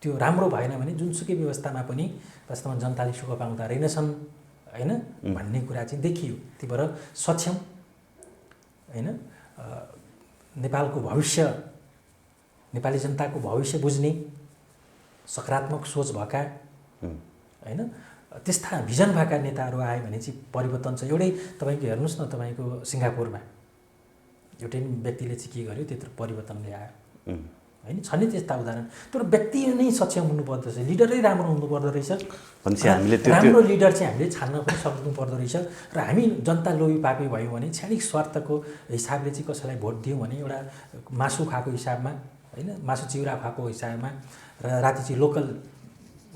त्यो राम्रो भएन भने जुनसुकै व्यवस्थामा पनि वास्तवमा जनताले सुख पाउँदा रहेनछन् होइन भन्ने कुरा चाहिँ देखियो। त्यही भएर सक्षम होइन, नेपालको भविष्य, नेपाली जनताको भविष्य बुझ्ने सकारात्मक सोच भएका होइन, त्यस्ता भिजन भएका नेताहरू आए भने चाहिँ परिवर्तन छ। एउटै तपाईँको हेर्नुहोस् न, तपाईँको सिङ्गापुरमा एउटै व्यक्तिले चाहिँ के गर्यो, त्यत्रो परिवर्तन ल्यायो होइन। छ नि त्यस्ता उदाहरण। तर व्यक्ति नै सक्षम हुनुपर्दो रहेछ, लिडरै राम्रो हुनुपर्दो रहेछ। राम्रो लिडर चाहिँ हामीले छान्न पनि सक्नुपर्दो रहेछ। र हामी जनता लोभी पापी भयौँ भने, क्षणिक स्वार्थको हिसाबले चाहिँ कसैलाई भोट दियौँ भने, एउटा मासु खाएको हिसाबमा होइन, मासु चिउरा खाएको हिसाबमा र राति चाहिँ लोकल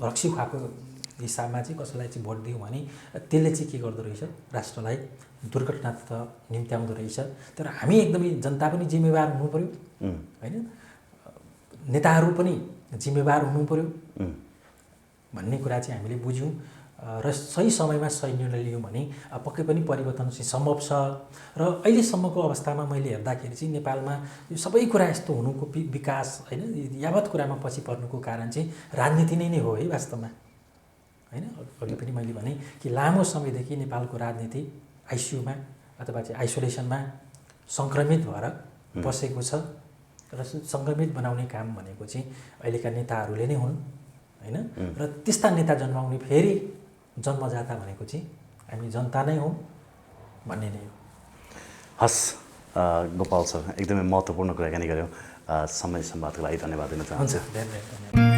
रक्सी खाएको हिसाबमा चाहिँ कसैलाई चाहिँ भोट दियौँ भने त्यसले चाहिँ के गर्दो रहेछ, राष्ट्रलाई दुर्घटनातर्फ निम्त्याउँदो रहेछ। तर हामी एकदमै जनता पनि जिम्मेवार हुनु पऱ्यो होइन, नेताहरू पनि जिम्मेवार हुनु पऱ्यो भन्ने कुरा चाहिँ हामीले बुझ्यौँ। र सही समयमा सही निर्णय लियौँ भने पक्कै पनि परिवर्तन चाहिँ सम्भव छ। र अहिलेसम्मको अवस्थामा मैले हेर्दाखेरि चाहिँ नेपालमा यो सबै कुरा यस्तो हुनुको विकास होइन यावत कुरामा पछि पर्नुको कारण चाहिँ राजनीति नै हो है वास्तवमा होइन। अघि पनि मैले भने कि लामो समयदेखि नेपालको राजनीति आइसियुमा अथवा चाहिँ आइसोलेसनमा सङ्क्रमित भएर बसेको छ र सङ्क्रमित बनाउने काम भनेको चाहिँ अहिलेका नेताहरूले नै हुन् होइन। र त्यस्ता नेता जन्माउने फेरि जन्मजाता भनेको चाहिँ हामी जनता नै हौँ भन्ने नै हो। हस् गोपाल सर एकदमै महत्त्वपूर्ण कुराकानी गऱ्यौँ। समय सम्वादको लागि धन्यवाद दिन चाहन्छु। हुन्छ, धेरै धेरै धन्यवाद।